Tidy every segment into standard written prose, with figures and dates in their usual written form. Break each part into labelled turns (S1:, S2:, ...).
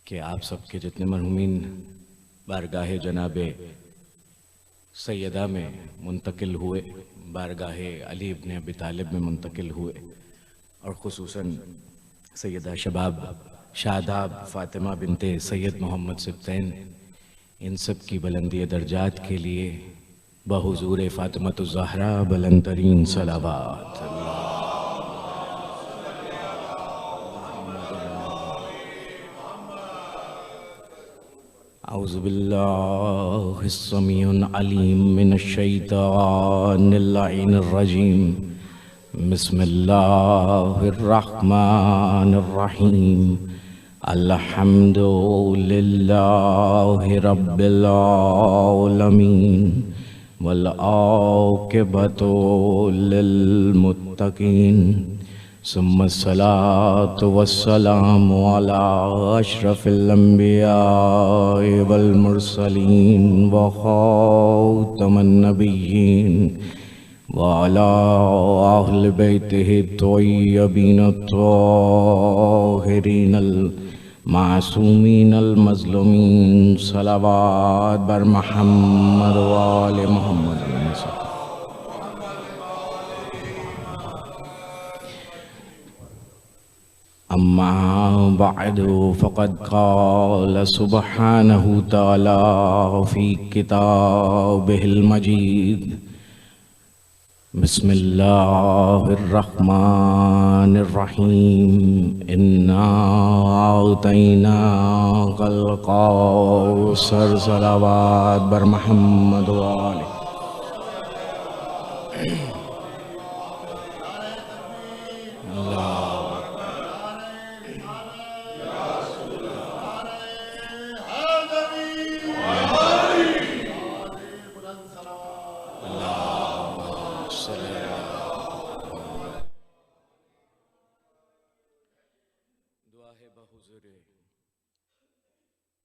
S1: कि आप सबके जितने मरहूमीन बारगाह जनाबे सैयदा में मुंतकिल हुए, बारगाह अली इब्न अबी तालिब में मुंतकिल हुए और ख़ुसूसन सैयदा शादाब फ़ातिमा बिनते सैयद मोहम्मद सिब्तैन, इन सब की बुलंदी दर्जात के लिए बहुज़ूर फ़ातिमतुज़ ज़हरा बुलंद तरीन सलावत। औज़ु बिल्लाहिस समीउल अलीम मिनश शैतानिर लाइनिर रजीम। बिस्मिल्लाहिर रहमानिर रहीम। अल्हम्दुलिल्लाहि रब्बिल आलमीन वल आक़िबतु लिल मुत्तक़ीन। सुम्मा सलातु वस्सलामु अला अशरफिल अंबिया वल मुरसलीन व खातमन नबिय्यीन व अला अहलि बैतिहि तय्यबीन ताहिरीन अल मासूमीन अल मज़लूमीन। सलावत बर मुहम्मद व आले मुहम्मद। अम्मा बअदु फ़क़द क़ाल सुब्हानहु तआला फ़ी किताबिहिल मजीद। बिस्मिल्लाहिर रहमानिर रहीम। इन्ना अअतैनाकल कौसर। सलावत बर मुहम्मद व आले।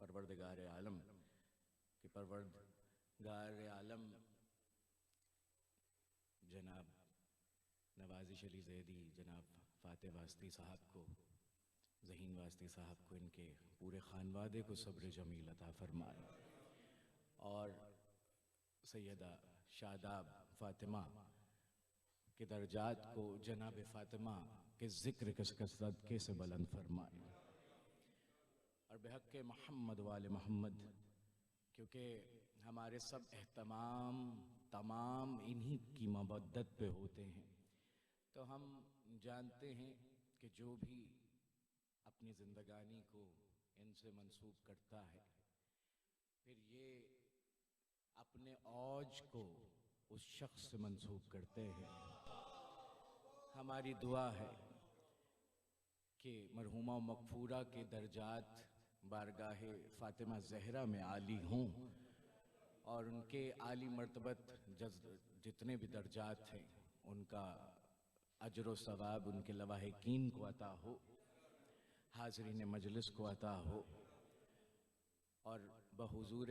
S1: परवरदिगार आलम कि परवरदिगार आलम जनाब नवाज़िश अली ज़ैदी, जनाब फ़ातिह वास्ती साहब को, ज़हीन वास्ती साहब को, इनके पूरे ख़ानवादे को सब्र जमील अता फरमाए और सैयदा शादाब फ़ातिमा के दर्जात को जनाब फ़ातिमा के ज़िक्र के सदक़े से बुलंद फरमाए और बेहक़ मोहम्मद वाले मोहम्मद, क्योंकि हमारे सब एहतमाम तमाम इन्हीं की मवद्दत पे होते हैं। तो हम जानते हैं कि जो भी अपनी ज़िंदगानी को इनसे मंसूब करता है, फिर ये अपने औज को उस शख्स से मंसूब करते हैं। हमारी दुआ है कि मरहूमा मग़फ़ूरा के दर्जात बारगाह फ़ातिमा ज़हरा में आली हों और उनके आली मर्तबत जितने भी दर्जात हैं उनका अजर व सवाब उनके लवाहिकीन को अता हो, हाज़रीन मजलिस को अता हो और बहुज़ूर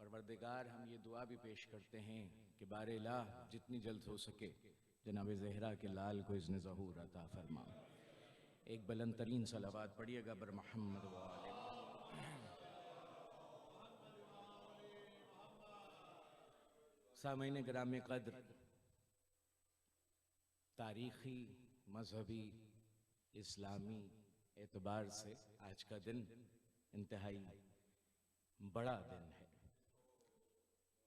S1: परवरदिगार हम ये दुआ भी पेश करते हैं कि बारे इलाह जितनी जल्द हो सके जनाब ज़हरा के लाल को इज़्न ज़हूर अता फरमा। एक बुलंद तरीन सलावत पढ़िएगा बर मुहम्मद व आले। सामईन गिराम क़द्र, तारीख़ी मजहबी इस्लामी एतबार से आज का दिन इंतहाई बड़ा दिन है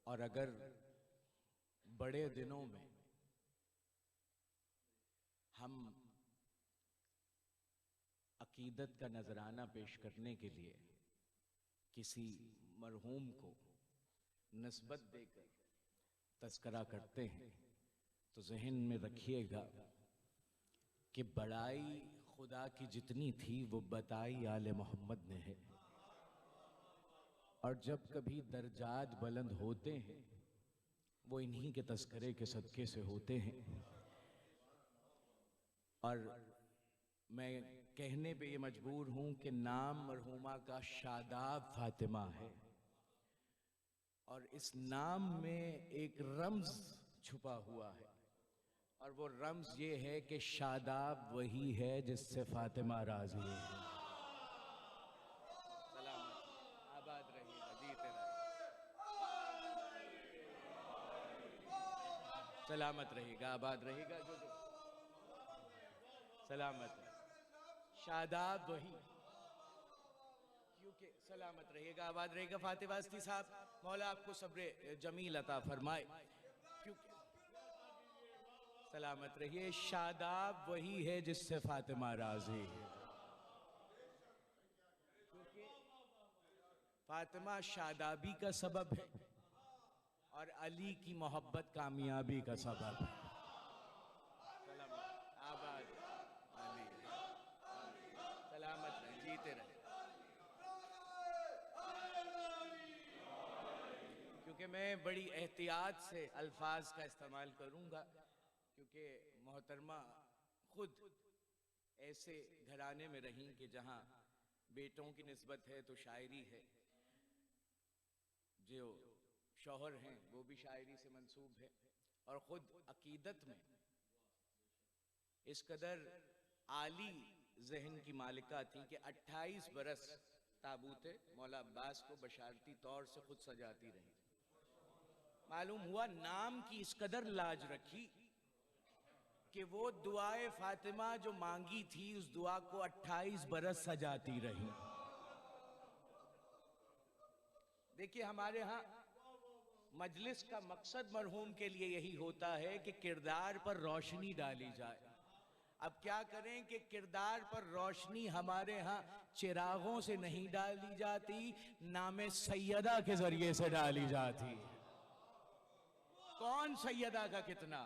S1: और अगर बड़े दिनों में हम अकीदत का नजराना पेश करने के लिए किसी मरहूम को निस्बत देकर तज़किरा करते हैं तो ज़हन में रखिएगा कि बड़ाई खुदा की जितनी थी वो बताई आले मोहम्मद ने है और जब कभी दर्जात बुलंद होते हैं वो इन्हीं के तज़किरे के सदक़े से होते हैं। और मैं कहने पे ये मजबूर हूँ कि नाम मरहूमा का शादाब फ़ातिमा है और इस नाम में एक रम्ज़ छुपा हुआ है और वो रम्ज़ ये है कि शादाब वही है जिससे फ़ातिमा राज़ी है। सलामत रहेगा, आबाद रहेगा। जो सलामत है, शादाब वही, क्योंकि सलामत रहेगा, आबाद रहेगा। फातिह वास्ती साहब, मौला आपको सब्र जमील अता फरमाए, क्योंकि सलामत रहिए। शादाब वही है जिससे फातिमा राजी है, क्योंकि फातिमा शादाबी का सबब है और अली की मोहब्बत कामयाबी का सबब है। आबाद अली, सलामत रहे, जीते रहे। क्योंकि मैं बड़ी एहतियात से अल्फाज का इस्तेमाल करूंगा, क्योंकि मोहतरमा खुद ऐसे घराने में रही कि जहां बेटों की निस्बत है तो शायरी है, जो शौहर हैं वो भी शायरी से मंसूब है, और खुद अकीदत में इस कदर आली जहन की मालिका थी कि 28 बरस ताबूते मौला अब्बास को बशारती तौर से खुद सजाती रही। मालूम हुआ नाम की इस कदर लाज रखी कि वो दुआए फातिमा जो मांगी थी उस दुआ को 28 बरस सजाती रही। देखिए, हमारे यहाँ मजलिस का मकसद मरहूम के लिए यही होता है कि किरदार पर रोशनी डाली जाए। अब क्या करें कि किरदार पर रोशनी हमारे यहाँ चिरागों से नहीं डाली जाती, नामे सैयदा के जरिए से डाली जाती है। कौन सैयदा का कितना।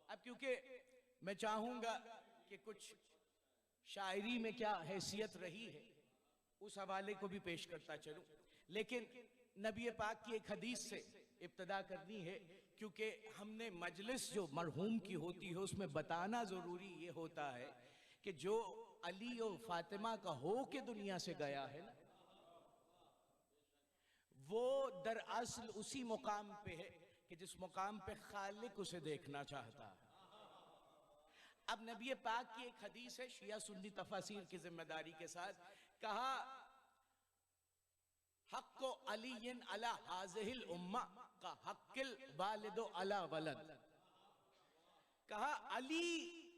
S1: अब क्योंकि मैं चाहूंगा कि कुछ शायरी में क्या हैसियत रही है उस हवाले को भी पेश करता चलूं, लेकिन नबी पाक की एक हदीस से इब्तिदा करनी है, क्योंकि हमने मजलिस जो मरहूम की होती है उसमें बताना जरूरी ये होता है कि जो अली और फातिमा का हो के दुनिया से गया है ना, वो दरअसल उसी मुकाम पे है कि जिस मुकाम पे खालिक उसे देखना चाहता है। अब नबी पाक की एक हदीस है, शिया सुन्नी तफासीर की जिम्मेदारी के साथ कहा, हक्को अलीयन अला हाज़िहिल उम्मा का हक्किल वालिदो अला वलद। कहा अली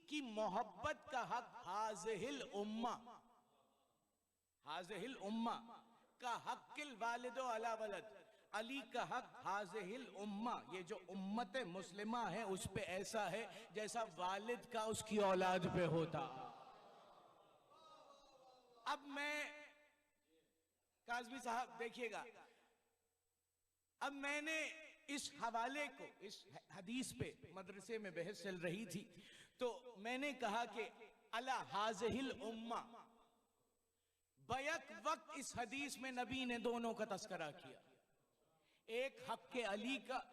S1: की मोहब्बत का हक हाज़िहिल उम्मा, हाज़िहिल उम्मा का हक्किल वालिदो अला वलद। अली का हक हाज़िहिल उम्मा, ये जो उम्मत मुस्लिमा है उस पे ऐसा है जैसा वालिद का उसकी औलाद पे होता। अब मैं काज़मी साहब देखिएगा, अब मैंने इस हवाले को, इस हदीस पे मदरसे में बहस चल रही थी, तो मैंने कहा कि अला हाज़िहिल उम्मा, बैक वक्त इस हदीस में नबी ने दोनों का तस्करा किया, एक हक के अली का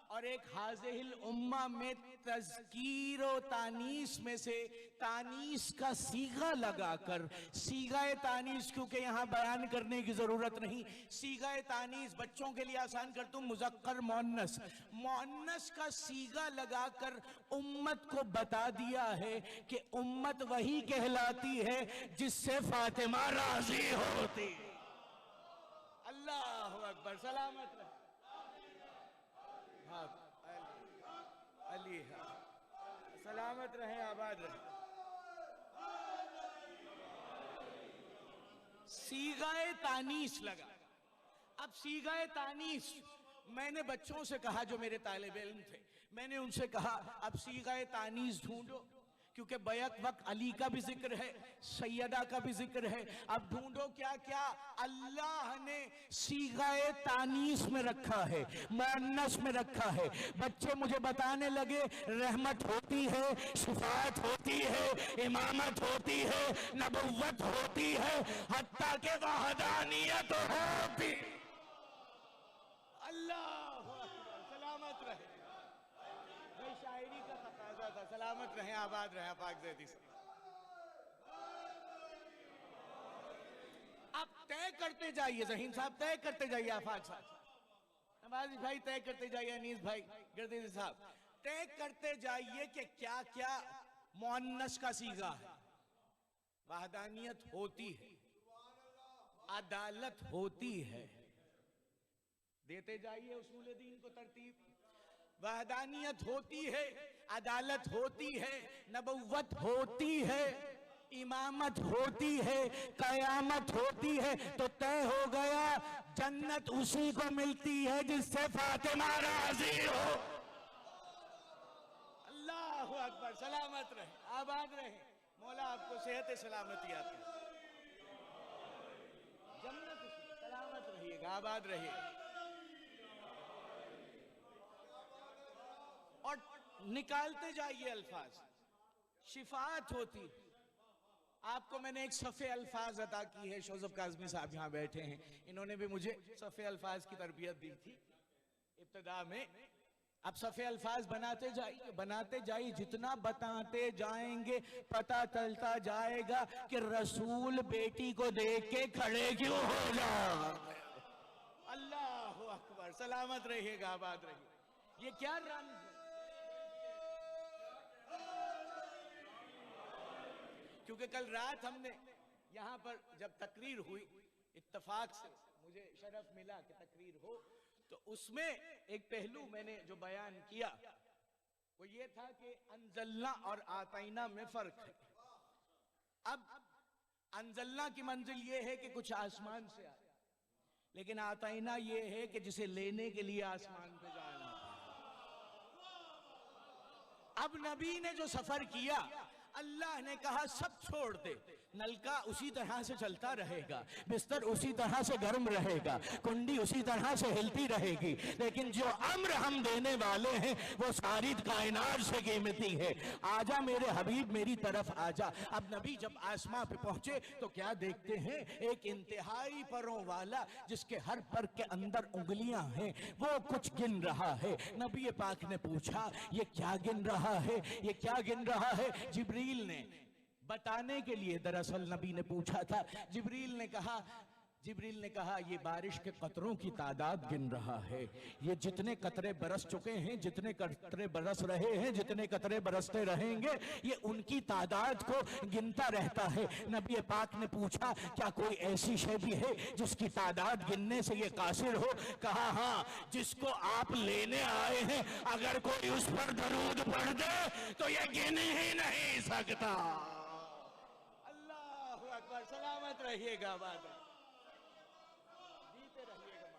S1: और एक हाज़िहिल उम्मा में तज़कीर और तानीस में से तानीस का सीगा लगाकर, सीगा तानीस क्योंकि यहां बयान करने की जरूरत नहीं, सीगा तानीस बच्चों के लिए आसान कर दूं, मुज़क्कर मोन्नस, मोन्नस का सीगा लगाकर उम्मत को बता दिया है कि उम्मत वही कहलाती है जिससे फातिमा राजी होती। अल्लाह अकबर, सलामत रहे। हाँ, अली, हाँ, सलामत रहे, आबाद रहे। सीगाए तानीस लगा। अब सीगाए तानीस मैंने बच्चों से कहा जो मेरे तालिब इल्म थे, मैंने उनसे कहा अब सीगाए तानीस ढूंढो, क्योंकि बैक वक्त अली का भी जिक्र है, सैयदा का भी जिक्र है। अब ढूंढो क्या क्या अल्लाह ने सीगाए तानीस में रखा है, मुअन्नस में रखा है। बच्चे मुझे बताने लगे रहमत होती है, शिफात होती है, इमामत होती है, नबुव्वत होती है, हत्ता के वहदानियत होती। अल्लाह सलामत रहे, भाई शायरी का तकाजा था। सलामत रहे, आबाद रहे, पाकज़ैदी से। आप तय करते जाइए, ज़हीन साहब तय करते जाइए, आफाक साहब, नवाज़ी भाई तय करते जाइए, अनीस भाई, गर्दीज़ी साहब तय करते जाइए कि क्या क्या मुअन्नस का सीगा है। वहदानियत होती है, अदालत होती है, देते जाइए उसूल दीन को तरतीब। वहदानियत होती है, अदालत होती है, नबुव्वत होती है, इमामत होती है, कयामत होती है, तो तय हो गया जन्नत उसी को मिलती है जिससे फातिमा राजी हो। अल्लाहु अकबर। सलामत रहे, आबाद रहे, मौला आपको सेहत सलामती आती है, जन्नत सलामत रहिएगा, आबाद रहिएगा। और निकालते जाइए अल्फाज, शिफात होती। आपको मैंने एक सफ़े अल्फाज अता की है। शोज़फ काज़मी साहब यहाँ बैठे हैं, इन्होंने भी मुझे सफ़े अल्फाज की तरबियत दी थी इब्तिदा में। अब सफ़े अल्फाज बनाते जाइए, जितना बताते जाएंगे पता चलता जाएगा कि रसूल बेटी को देख के खड़े क्यों हो जाए। अल्लाहु अकबर। सलामत रहिएगा, आबाद रहिए। ये क्या रंग है? क्योंकि कल रात हमने यहाँ पर जब तकरीर हुई, इत्तफाक से मुझे शरफ मिला कि तकरीर हो, तो उसमें एक पहलू मैंने जो बयान किया वो ये था कि अंजलना और आतैना में फर्क है। अब अंजलना की मंजिल ये है कि कुछ आसमान से आए, लेकिन आतैना ये है कि जिसे लेने के लिए आसमान पे जाना। अब नबी ने जो सफर किया, अल्लाह ने कहा सब छोड़ दे, नलका उसी तरह से चलता रहेगा, बिस्तर उसी तरह से गर्म रहेगा, कुंडी उसी तरह से हिलती रहेगी, लेकिन जो अम्र हम देने वाले हैं वो सारी कायनात से कीमती है। आजा मेरे हबीब मेरी तरफ आजा। अब नबी जब आसमां पे पहुंचे तो क्या देखते हैं? एक इंतहाई परों वाला जिसके हर पर के अंदर उंगलियां हैं, वो कुछ गिन रहा है। नबी पाक ने पूछा ये क्या गिन रहा है, ये क्या गिन रहा है? जिब्रील ने बताने के लिए दरअसल नबी ने पूछा था। जिब्रील ने कहा ये बारिश के कतरों की तादाद गिन रहा है। ये जितने कतरे बरस चुके हैं, जितने कतरे बरस रहे हैं, जितने कतरे बरसते रहेंगे, ये उनकी तादाद को गिनता रहता है। नबी पाक ने पूछा क्या कोई ऐसी शय भी है जिसकी तादाद गिनने से ये कासिर हो? कहा हाँ, जिसको आप लेने आए हैं अगर कोई उस पर दरूद पढ़ दे तो ये गिन ही नहीं सकता। अल्लाहु अकबर। सलामत रहिएगा, बात जीते रहिएगा।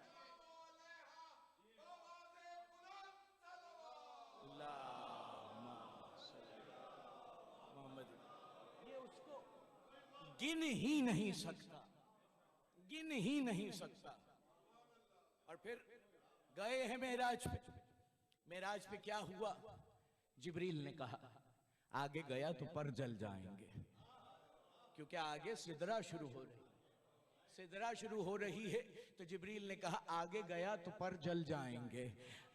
S1: मोहम्मद ये उसको गिन ही नहीं सकता, गिन ही नहीं सकता। और फिर गए हैं मेराज पे। मेराज पे क्या हुआ? जिब्रील ने कहा आगे गया तो पर जल जाएंगे, क्योंकि आगे सिदरा शुरू हो रही, सिदरा शुरू हो रही है। तो जिब्रील ने कहा आगे गया तो पर जल जाएंगे।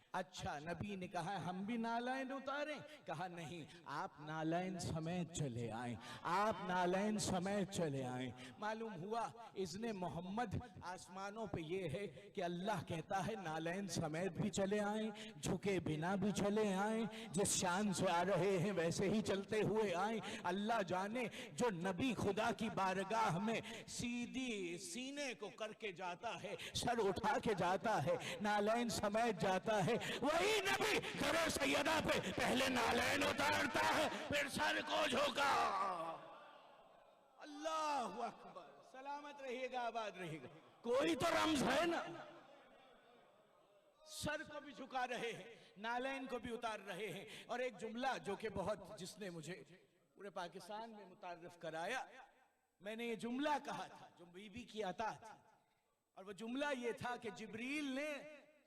S1: अच्छा, नबी ने कहा हम भी नालैन उतारें? कहा नहीं, आप नालैन समेत चले आए, आप नालैन समेत चले आए। मालूम हुआ इज़्ने मोहम्मद आसमानों पे ये है कि अल्लाह कहता है नालैन समेत भी चले आए, झुके बिना भी चले आए, जिस शान से आ रहे हैं वैसे ही चलते हुए आए। अल्लाह जाने जो नबी खुदा की बारगाह में सीधी सीने को करके जाता है, सर उठा के जाता है, नालैन समेत जाता है, वही नबी घरे सैयदा पे पहले नालैन उतारता है फिर सर को झुका। अल्लाहु अकबर। सलामत रहिएगा, आबाद रहिएगा। कोई तो रम्ज है ना। सर को भी झुका रहे हैं, नालैन को भी उतार रहे हैं। और एक जुमला जो कि बहुत, जिसने मुझे पूरे पाकिस्तान में मुतारिफ कराया, मैंने ये जुमला कहा था जो बीबी की अता थी, और वो जुमला ये था कि जिब्रील ने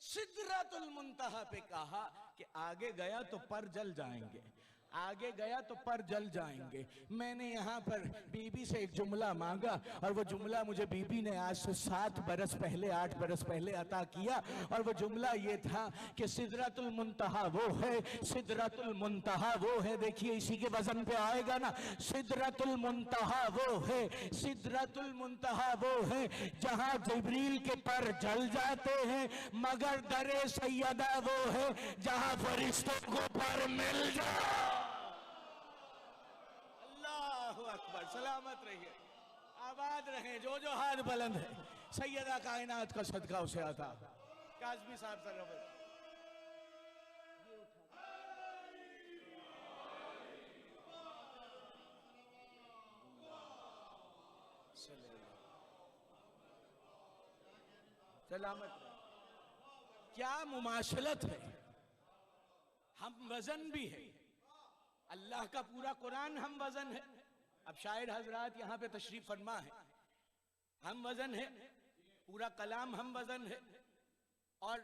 S1: सिदरतुल मुंतहा पे कहा कि आगे गया तो पर जल जाएंगे, आगे गया तो पर जल जाएंगे। मैंने यहाँ पर बीबी से एक जुमला मांगा और वो जुमला मुझे बीबी ने आज से 7 बरस पहले, 8 बरस पहले अता किया। और वो जुमला ये था कि सिदरतुल मुंतहा वो है, सिदरतुल मुंतहा वो है। देखिए इसी के वजन पे आएगा ना। सिदरतुल मुंतहा वो है, सिदरतुल मुंतहा वो है जहाँ जिब्रील के पर जल जाते हैं, मगर दरे सैयदा वो है जहाँ फरिश्तों को पर मिल जाए। अल्लाहु अकबर। सलामत रहिए, आबाद रहें। जो जो हाथ बुलंद है सैयदा कायनात का सदका उसे आता। काज़मी साहब सर ये सलामत। क्या मुमाशलत है, हम वजन भी है, अल्लाह का पूरा कुरान हम वजन है। अब शायर हजरात यहाँ पे तशरीफ फरमा है, हम वजन है, पूरा कलाम हम वजन है। और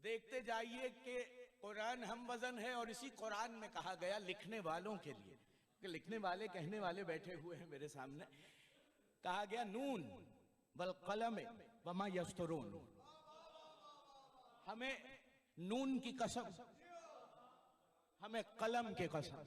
S1: देखते जाइए कि कुरान हम वजन है, और इसी कुरान में कहा गया लिखने वालों के लिए, कि लिखने वाले कहने वाले बैठे हुए हैं मेरे सामने, कहा गया नून वल कलम वमा यस्तरून, हमें नून की कसम, हमें कलम की कसम,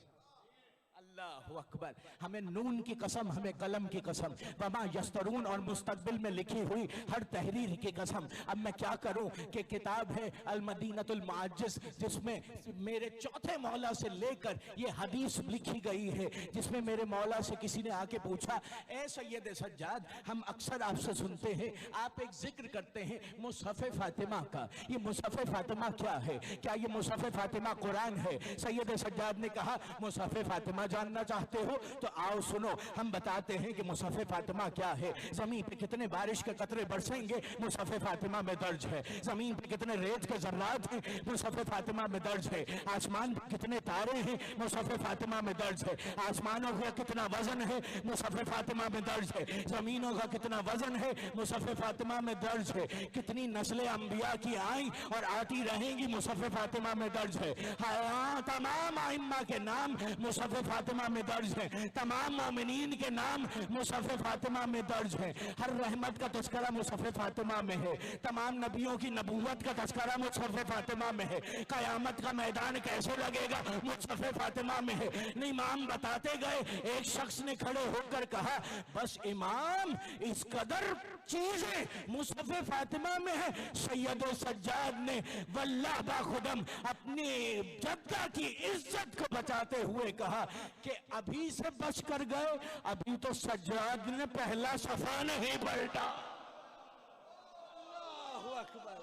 S1: अल्लाहु अकबर, हमें नून की कसम, हमें कलम की कसम, वमा यस्तरून, और मुस्तकबिल में लिखी हुई हर तहरीर की कसम। अब मैं क्या करूं कि किताब है अल मदीनतुल मुअज्जिज, जिसमें मेरे चौथे मौला से लेकर ये हदीस लिखी गई है, जिसमें मेरे मौला से किसी ने आके पूछा, ए सैयद सज्जाद, हम अक्सर आपसे सुनते हैं, आप एक जिक्र करते हैं मुसहफ फातिमा का, ये मुसहफ फातिमा क्या है, क्या ये मुसहफ फातिमा कुरान है? सैयद सज्जाद ने कहा, मुसहफ फातिमा जानना चाहते हो तो आओ सुनो, हम बताते हैं कि मुसहफ फातिमा क्या है। जमीन पे कितने बारिश के कतरे बरसेंगे, मुसहफ फातिमा में दर्ज है। जमीन पे कितने रेत के जर्रात हैं, मुसहफ फातिमा में दर्ज है। आसमान पे कितने तारे हैं, मुसहफ फातिमा में दर्ज है। आसमानों का कितना वजन है, मुसहफ फातिमा में दर्ज है। जमीनों का कितना वजन है, मुसहफ फातिमा में दर्ज है। कितनी नस्लें अंबिया की आई और आती रहेंगी, मुसहफ फातिमा में दर्ज है। हाँ, तमाम आइम्मा के नाम मुसहफ फातिमा में दर्ज है, तमाम मोमिनीन के नाम मुसहफ फातिमा में दर्ज है। हर रहमत का तस्करा मुसहफ फातिमा में है, तमाम नबियों की नबूवत का तस्करा मुसहफ फातिमा में है। कयामत का मैदान कैसे लगेगा, मुसहफ फातिमा में है। इमाम बताते गए, एक शख्स ने खड़े होकर कहा, बस इमाम, इस कदर चीजें मुसहफ फातिमा में है। सैयद सज्जाद ने वल्लाह बाखुदम अपनी जद्दा की इज्जत को बचाते हुए कहा कि अभी से बच कर गए, अभी तो सज्जाद ने पहला सफा नहीं पलटा। अल्लाहु अकबर,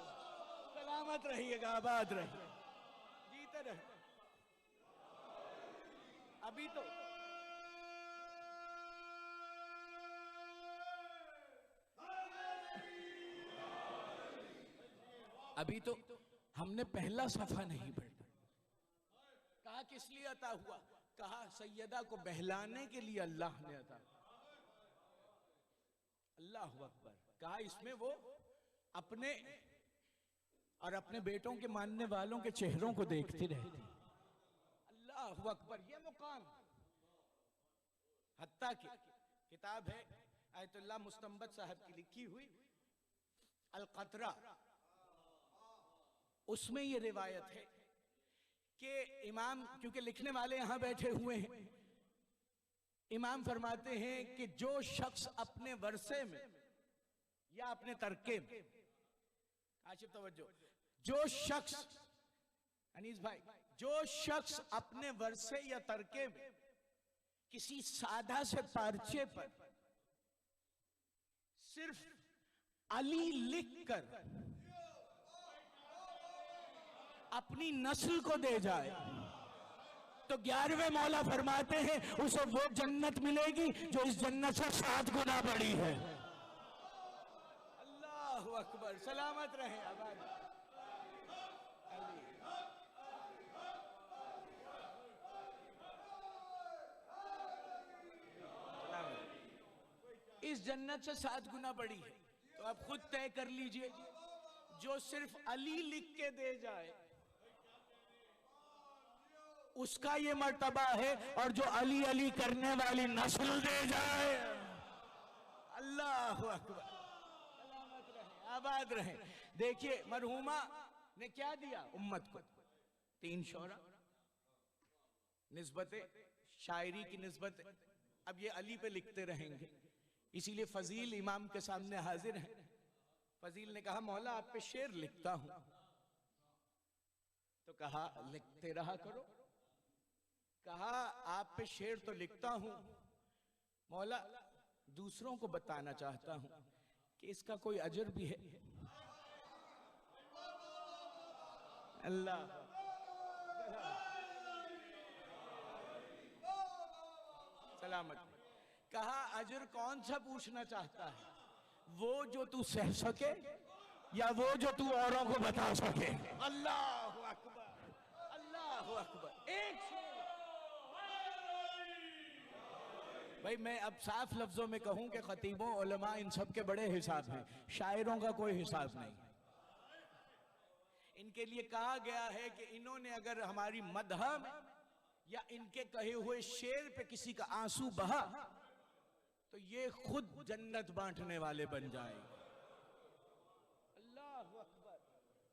S1: सलामत रहिएगा, आबाद रहिए, जीते रहे। अभी तो हमने पहला सफा नहीं पढ़ा। कहा किस लिए अता हुआ? कहा सैयदा को बहलाने के लिए अल्लाह ने अता। अल्लाहु अकबर। कहा इसमें वो अपने और अपने बेटों के मानने वालों के चेहरों को देखती रहती। अल्लाहु अकबर। ये मुकाम हत्ता की किताब है आयतुल्लाह मुस्तंबत साहब की लिखी हुई अल कतरा, उसमें ये रिवायत है कि इमाम, क्योंकि लिखने वाले यहां बैठे हुए हैं, इमाम फरमाते हैं कि जो शख्स अपने वर्षे में या अपने तरके में, आशिफ तवज्जो, जो शख्स, अनीस भाई, जो शख्स अपने वर्षे या तरके में किसी सादा से पार्चे पर सिर्फ अली लिखकर अपनी नस्ल को दे जाए तो 11वें मौला फरमाते हैं उसे वो जन्नत मिलेगी जो इस जन्नत से 7 गुना बड़ी है। अल्लाहु अकबर। सलामत रहे, आबाद। इस जन्नत से 7 गुना बड़ी है। तो आप खुद तय कर लीजिए, जो सिर्फ अली लिख के दे जाए उसका ये मर्तबा है, और जो अली अली करने वाली नस्ल दे जाए, अल्लाहु अकबर। सलामत रहे, आबाद रहे। देखिए मरहुमा ने क्या दिया उम्मत को? 3 शौरा, निस्बत शायरी की निस्बत। अब ये अली पे लिखते रहेंगे, इसीलिए फजील इमाम के सामने हाजिर है। फजील ने कहा मौला आप पे शेर लिखता हूं। तो कहा लिखते रहा करो। कहा आप पे शेर तो लिखता हूं मौला, दूसरों को बताना चाहता हूं कि इसका कोई अजर भी है। अल्लाह। सलामत। कहा अजर कौन सा पूछना चाहता है, वो जो तू सह सके या वो जो तू औरों को बता सके। अल्लाह अकबर, अल्लाह अकबर। एक भाई मैं अब साफ लफ्जों में कहूं कि खतीबों उलमा इन सब के बड़े हिसाब हैं, शायरों का कोई हिसाब नहीं। इनके लिए कहा गया है कि इन्होंने अगर हमारी मदह में या इनके कहे हुए शेर पे किसी का आंसू बहा तो ये खुद जन्नत बांटने वाले बन जाएंगे। अल्लाह अकबर।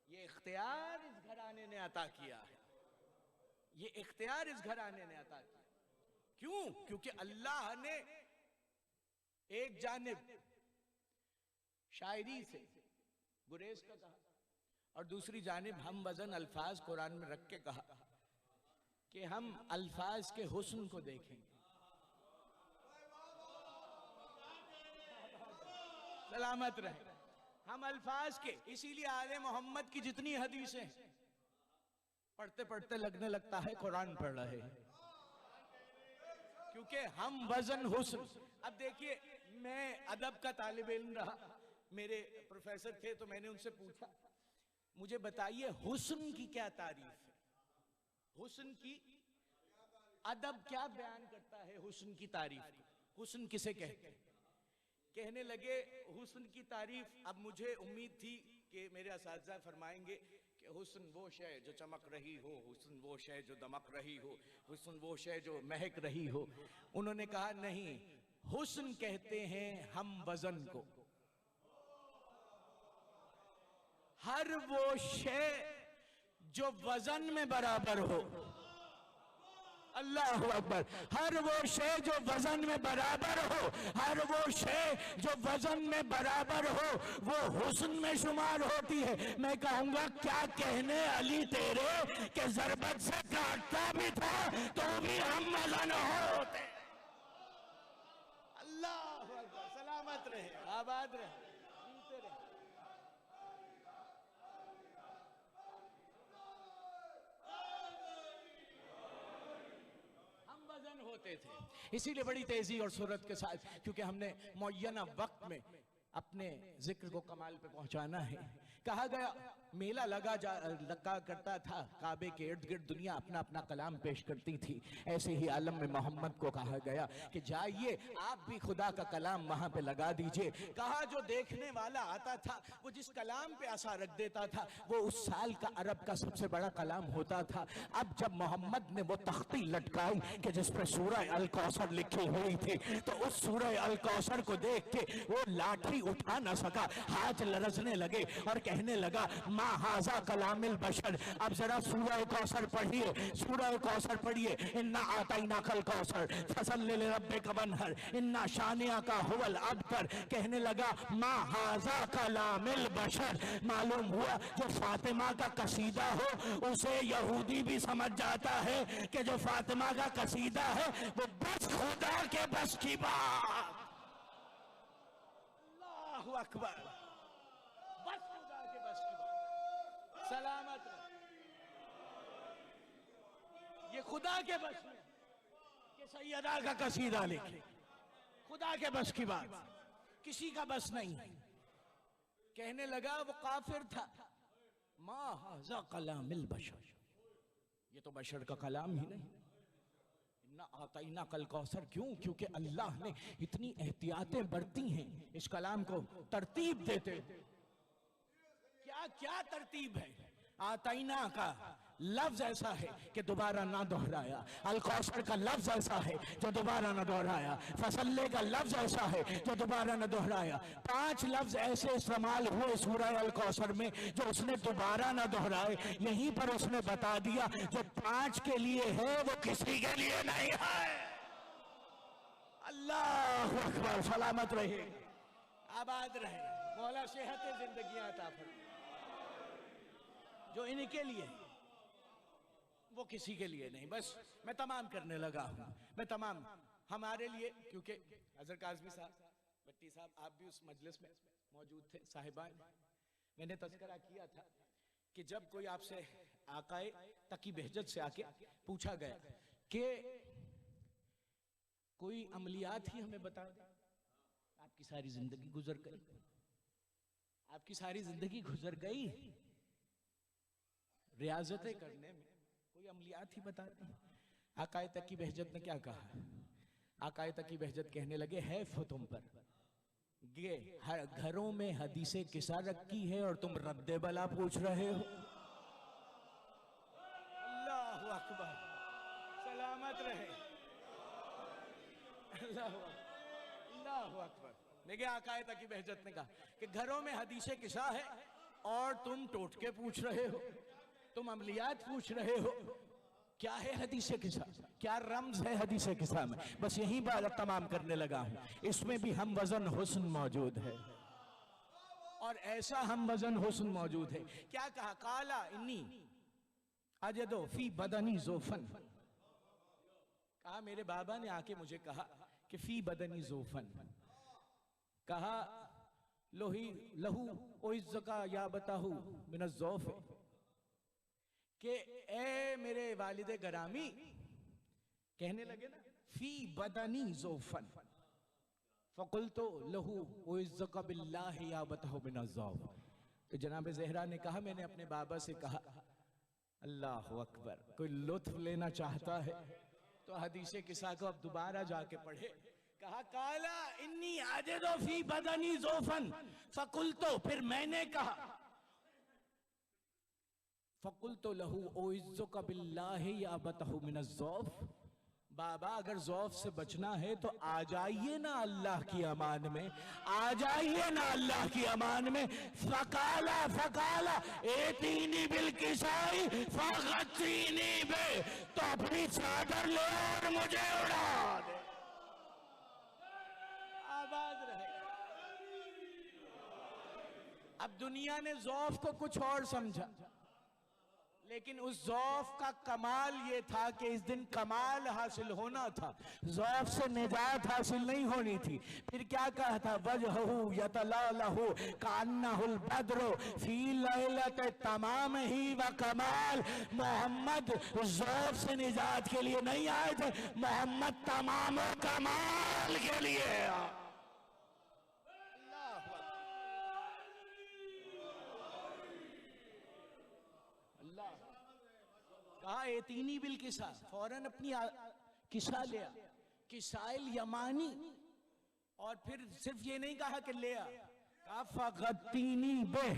S1: ये इख्तियार इस घराने ने अता किया है, ये इख्तियार इस घराने ने अता किया। क्यों? क्योंकि अल्लाह ने एक जानिब शायरी से गुरेज का कहा और दूसरी जानिब हम वजन अल्फाज कुरान में रख के कहा कि हम अल्फाज के हुस्न को देखेंगे। सलामत रहे हम अल्फाज के। इसीलिए आले मोहम्मद की जितनी हदीसें पढ़ते पढ़ते लगने लगता है कुरान पढ़ रहे हैं, क्योंकि हम वजन हुस्न। अब देखिए, मैं अदब का तालिब इल्म रहा, मेरे प्रोफेसर थे, तो मैंने उनसे पूछा मुझे बताइए हुस्न की क्या तारीफ है, हुस्न की अदब क्या बयान करता है, हुस्न की तारीफ, हुस्न किसे कहते हैं। कहने लगे हुस्न की तारीफ, अब मुझे उम्मीद थी कि मेरे असातिज़ा फरमाएंगे कि हुस्न वो शय जो चमक रही हो, हुस्न वो शय जो दमक रही हो, हुस्न वो शय जो महक रही हो। उन्होंने कहा नहीं, हुस्न कहते हैं हम वजन को, हर वो शय जो वजन में बराबर हो। अल्लाह अकबर। हर वो शय जो वजन में बराबर हो, हर वो शय जो वजन में बराबर हो, वो हुस्न में शुमार होती है। मैं कहूंगा क्या कहने अली तेरे के ज़रबत से काटता भी था तो भी हम वजन होते। अल्लाह अकबर। सलामत रहे, आबाद रहे, जीते रहे। होते थे इसीलिए बड़ी तेजी और सूरत के साथ, क्योंकि हमने मुअय्यना वक्त में अपने जिक्र को कमाल पे पहुंचाना है। कहा गया मेला लगा करता था, काबे के इर्द गिर्द दुनिया अपना अपना कलाम पेश करती थी। ऐसे ही आलम में मोहम्मद को कहा गया कि जाइए आप भी खुदा का कलाम वहां पे लगा दीजिए। कहा जो देखने वाला आता था वो जिस कलाम पे आशा रख देता था वो उस साल का अरब का सबसे बड़ा कलाम होता था। अब जब मोहम्मद ने वो तख्ती लटकाई कि जिस पर सूरह अल कौसर लिखी हुई थी, तो उस सूरह अल कौसर को देख के वो लाठी उठा ना सका, हाथ लरजने लगे और कहने लगा मा हाजा कलामिल बशर। अब जरा सूरह कौसर पढ़िए, सूरह कौसर पढ़िए। इन्ना आतैना कल कौसर फसल्लि लिरब्बिक वन्हर इन्ना शानिया का हुवल अबतर। कहने लगा मा हाजा कलामिल बशर। मालूम हुआ जो फातिमा का कसीदा हो उसे यहूदी भी समझ जाता है कि जो फातिमा का कसीदा है वो बस खुदा के बस की बात। अल्लाहु अकबर। बस खुदा के बस की बात। सलामत रहे। ये खुदा के बस में कि सैयदा का कसीदा लिखे, खुदा के बस की बात, किसी का बस नहीं। कहने लगा वो काफिर था, मा हाजा कलामिल बशर, ये तो बशर का कलाम ही नहीं। इन्ना आतैना कल कौसर। क्यों? क्योंकि अल्लाह ने इतनी एहतियातें बरती हैं इस कलाम को तरतीब देते। क्या क्या तरतीब है। आतैना का लफ्ज ऐसा है कि दोबारा ना दोहराया, अल कौसर का लफ्ज ऐसा है जो दोबारा ना दोहराया, फसल्ले का लफ्ज ऐसा है जो दोबारा ना दोहराया। 5 लफ्ज ऐसे इस्तेमाल हुए सूरह अल कौसर में जो उसने दोबारा ना दोहराए। यहीं पर उसने बता दिया जो 5 के लिए है वो किसी के लिए नहीं है। अल्लाह अकबर। सलामत रहे, आबाद रहे, मौला सेहत जिंदगी अता फरमाए। जो इनके लिए वो किसी के लिए नहीं। बस मैं तमाम करने लगा हूं, मैं तमाम हमारे लिए, क्योंकि हज़रत काज़मी साहब, भट्टी साहब, आप भी उस मजलिस में मौजूद थे। साहिबान, मैंने तज़किरा किया था कि जब कोई आपसे आकाए तकी बहजत से आके पूछा गया कि कोई अमलियात ही हमें बता दे। आपकी सारी जिंदगी गुजर गई, आपकी सारी जिंदगी गुजर गई रियाजतें करने में, कोई अमलियात ही बता दे। आकाए तकी बहजत ने क्या कहा? आकाए तकी बहजत कहने लगे, हैफ हो तुम पर, ये हर घरों में हदीसे किसा रखी है और तुम रद्दे बला पूछ रहे हो। अल्लाहु अकबर, सलामत रहे। अल्लाहु अकबर। देखिए आकाए तकी बहजत ने कहा कि घरों में हदीसे किसा है और तुम टोटके पूछ रहे हो, तुम अमलियात पूछ रहे हो। क्या है हदीसे किसा, क्या रम्ज है हदीसे किसा में? बस यही बात तमाम करने लगा हूं। इसमें भी हम वजन हुस्न मौजूद है, और ऐसा हम वजन हुस्न मौजूद है। क्या कहा? काला इन्नी अजदो फी बदनी जोफन। कहा मेरे बाबा ने आके मुझे कहा कि फी बदनी जोफन। कहा लोही लहू ओइज़्ज़का या बताहू मिन ज़ौफ़, कि ए मेरे वालिदे गरामी, कहने लगे ना फी बदनी ज़ौफ़न, फ़क़ुल्तु लहू ओइज़्ज़का बिल्लाहि या बताहू मिन ज़ौफ़। तो जनाब ज़हरा ने कहा, मैंने अपने बाबा से कहा अल्लाहु अकबर, कोई लुत्फ लेना चाहता है तो हदीसे किस्सा को अब दोबारा जाके पढ़े। कहा काला इन्नी आजिदु फी बदनी ज़ौफ़न फ़क़ुल्तु, फिर मैंने कहा फ़क़ुल्तु लहू ओइज़्ज़ुका बिल्लाहि या बताहू मिन ज़ौफ़। बाबा अगर ज़ौफ़ से बचना है तो आ जाइए ना अल्लाह की अमान में, आ जाइए ना अल्लाह की अमान में। फ़काला फ़काला एतीनी बिल किसाई फ़ग़त्तीनी बे, तो अपनी चादर ले और मुझे उड़ा दे। आबाद रहे। अब दुनिया ने ज़ौफ़ को कुछ और समझा, लेकिन उस ज़ौफ़ का कमाल ये था कि इस दिन कमाल हासिल होना था, ज़ौफ़ से निजात हासिल नहीं होनी थी। फिर क्या कहा था? वजहहू यतलालहू कान्नहुल बद्रु फी लैलत तमाम ही व कमाल। मोहम्मद ज़ौफ़ से निजात के लिए नहीं आए थे, मोहम्मद तमाम कमाल के लिए आया। कहा एतीनी बिल किसा, फौरन अपनी किसा लिया, किसाइल यमानी। और फिर सिर्फ ये नहीं कहा कि ले आ, कहा फ़ग़त्तीनी बे,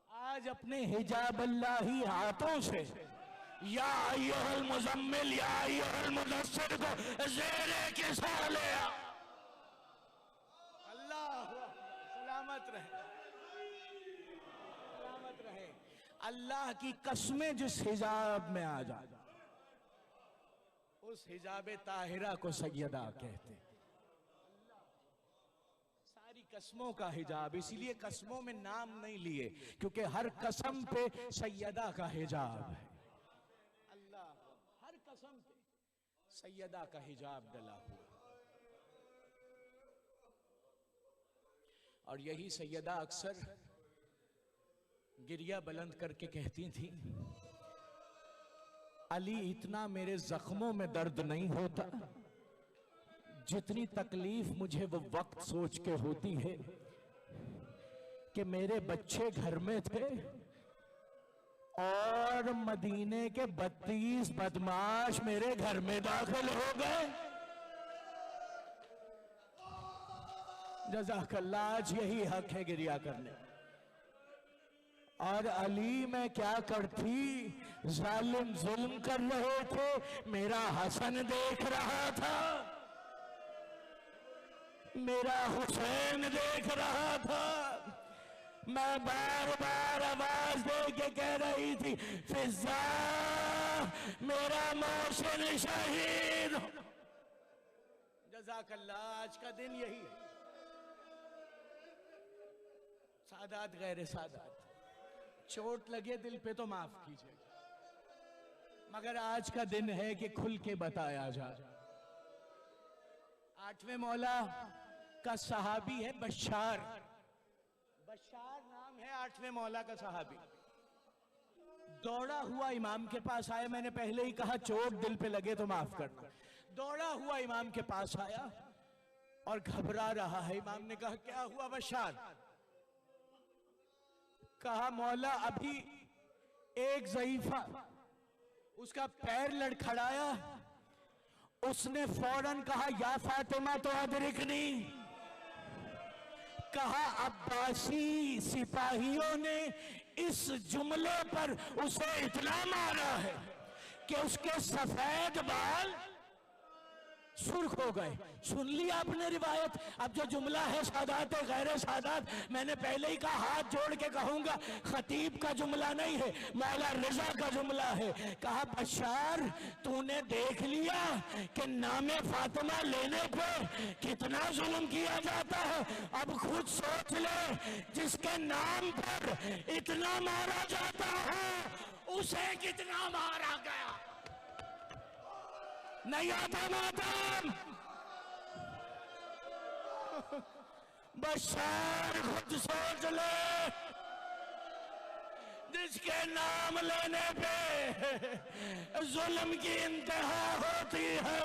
S1: आज अपने हिजाब अल्लाही हाथों से या अय्युहल मुज़म्मिल या अय्युहल मुदस्सिर को ज़ेरे किसा ले आ। अल्लाह सलामत रहे, सलामत रहे। अल्लाह की कसमें जिस हिजाब में आ जाए उस हिजाबे ताहिरा को सैयदा कहते। सारी कसमों का हिजाब, इसीलिए कसमों में नाम नहीं लिए, क्योंकि हर कसम पे सैयदा का हिजाब है। अल्लाह, हर कसम पे सैयदा का हिजाब डला हुआ। और यही सैयदा अक्सर गिरिया बुलंद करके कहती थी, अली इतना मेरे जख्मों में दर्द नहीं होता जितनी तकलीफ मुझे वो वक्त सोच के होती है कि मेरे बच्चे घर में थे और मदीने के 32 बदमाश मेरे घर में दाखिल हो गए। जज़ाकल्लाह, आज यही हक है गिरिया करने। और अली मैं क्या करती, जालिम जुल्म कर रहे थे, मेरा हसन देख रहा था, मेरा हुसैन देख रहा था। मैं बार बार आवाज दे के कह रही थी, फिजा मेरा मोहसिन शहीद। जज़ाकल्लाह, आज का दिन यही है। सादात गैर सादात, चोट लगे दिल पे तो माफ कीजिए, मगर आज का दिन है कि खुल के बताया जाए। 8वें मौला का सहाबी है बशार, बशार नाम है 8वें मौला का सहाबी। दौड़ा हुआ इमाम के पास आया, मैंने पहले ही कहा चोट दिल पे लगे तो माफ करना।
S2: दौड़ा हुआ इमाम के पास आया और घबरा रहा है। इमाम ने कहा क्या हुआ बशार? कहा मौला अभी एक ज़ईफा उसका पैर लड़खड़ाया, उसने फौरन कहा या फातिमा तो अदरिकनी। कहा अब्बासी सिपाहियों ने इस जुमले पर उसे इतना मारा है कि उसके सफेद बाल सुर्ख हो गए। सुन लिया आपने रिवायत। अब जो जुमला है सादात गैर सादात, मैंने पहले ही कहा हाथ जोड़ के कहूंगा खतीब का जुमला नहीं है, मौला रजा का जुमला है। कहा बशार तूने देख लिया कि नामे फातिमा लेने पे कितना जुल्म किया जाता है, अब खुद सोच ले जिसके नाम पर इतना मारा जाता है उसे कितना मारा गया। नहीं आता मातम। बशार खुद सोच ले जिसके नाम लेने पे जुल्म की इंतहा होती है,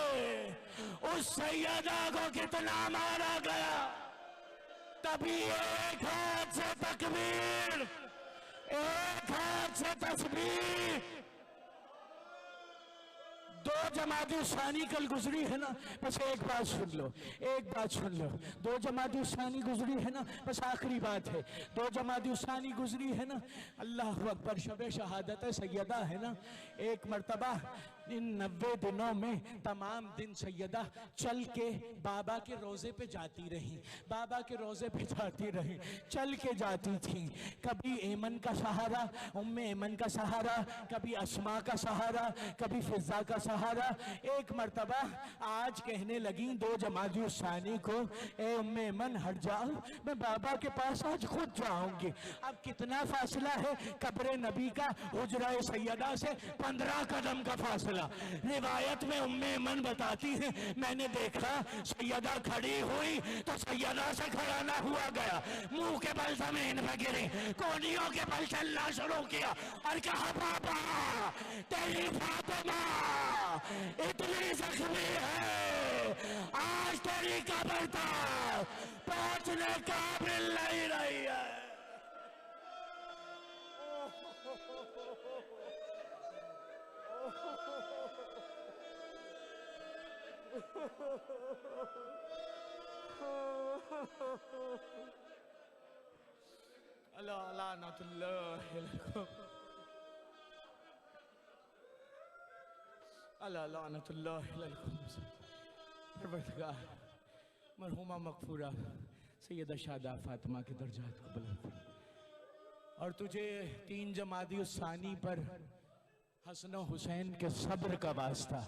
S2: उस सैयदा को कितना मारा गया। तभी एक हाथ से तकबीर, एक हाथ से तस्बीह। दो जमाती सानी कल गुजरी है ना, बस एक बात सुन लो, एक बात सुन लो। दो जमाती सानी गुजरी है ना, बस आखिरी बात है। दो जमाती सानी गुजरी है ना, अल्लाह अकबर, शब शहादत सैयदा है ना। एक मर्तबा इन 90 दिनों में तमाम दिन सैयदा चल के बाबा के रोजे पे जाती रही, बाबा के रोजे पे जाती रही, चल के जाती थी। कभी ऐमन का सहारा, उम्मे ऐमन का सहारा, कभी अस्मा का सहारा, कभी फिजा का सहारा। एक मर्तबा आज कहने लगी दो जमाती उसानी को, ए उम्मे ऐमन हट जाओ, मैं बाबा के पास आज खुद जाऊंगी। अब कितना फासला है कब्र नबी का हुजरा सैयदा से? 15 कदम का फासला। रिवायत में उम्मे ऐमन बताती है मैंने देखा सैयदा खड़ी हुई तो सैयदा से खड़ा ना हुआ गया, मुंह के बल जमीन पे गिरी, कोनियों के बल चलना शुरू किया और कहा पापा तेरी फातिमा इतनी जख्मी है आज तेरी कब्र तक पहुंचने काबिल नहीं रही है। अल्लाह लानतुल्लाह अलैकुम, अल्लाह लानतुल्लाह अलैकुम। परवरदिगार मरहुमा मगफूरा सैयदा शादा फातिमा के दर्जात को बुलंद फरमा, और तुझे 3 जमादी सानी पर हसन हुसैन के सब्र का वास्ता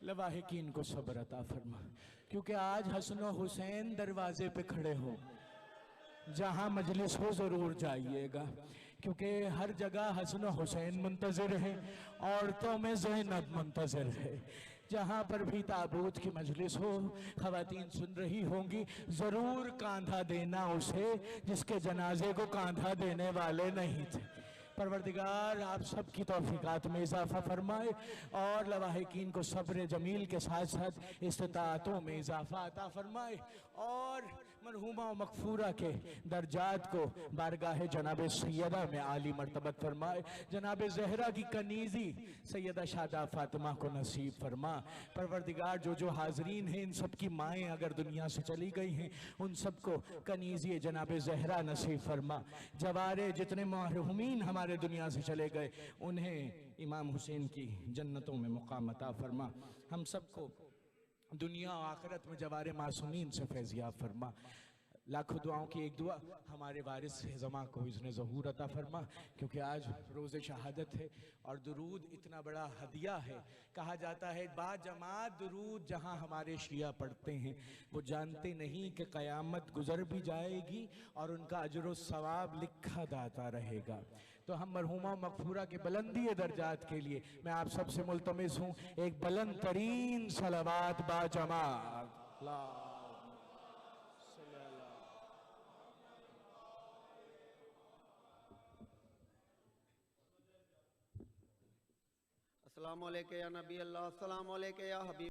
S2: लवाहिकीन को सब्र अता फरमा। क्योंकि आज हसन हुसैन दरवाजे पे खड़े हो, जहां मजलिस हो जरूर जाइएगा, क्योंकि हर जगह हसन हुसैन मुंतजर है, औरतों में ज़ैनब मुंतजर है। जहां पर भी ताबूत की मजलिस हो, खवातीन सुन रही होंगी, जरूर कांधा देना उसे जिसके जनाजे को कांधा देने वाले नहीं थे। परवरदिगार आप सब की तौफीकात में इजाफा फरमाए और लवाहिकीन को सब्र जमील के साथ साथ इस्तिताअतों में इजाफा अता फरमाए और मरहुमा मगफूरा के दर्जात को बारगाह जनाब सैयदा में आली मर्तबत फरमाए। जनाब जहरा की कनीज़ी सैयदा शादा फातिमा को नसीब फरमा। परवरदिगार जो जो हाजरीन हैं इन सब की माएँ अगर दुनिया से चली गई हैं उन सबको कनीज़ी जनाब जहरा नसीब फरमा। जवारे जितने मरहुमीन हमारे दुनिया से चले गए उन्हें इमाम हुसैन की जन्नतों में मुकाम अता फरमा। हम सबको दुनिया और आखिरत में जवारे मासूमीन से फैज़याब फरमा। लाखों दुआओं की एक दुआ हमारे वारिस ज़मा को इज़्न ज़हूर अता फरमा, क्योंकि आज रोज़े शहादत है और दुरूद इतना बड़ा हदिया है। कहा जाता है बाजमात दुरूद जहाँ हमारे शिया पढ़ते हैं वो जानते नहीं कि क़यामत गुज़र भी जाएगी और उनका अजर व सवाब लिखा जाता रहेगा। तो हम मरहुमा मगफूरा के बुलंदी दर्जात के लिए मैं आप सबसे मुल्तमिस हूँ एक बुलंद तरीन सलावत बाजमात।
S3: अस्सलामु अलैका या नबी अल्लाह, अस्सलामु अलैका या हबीब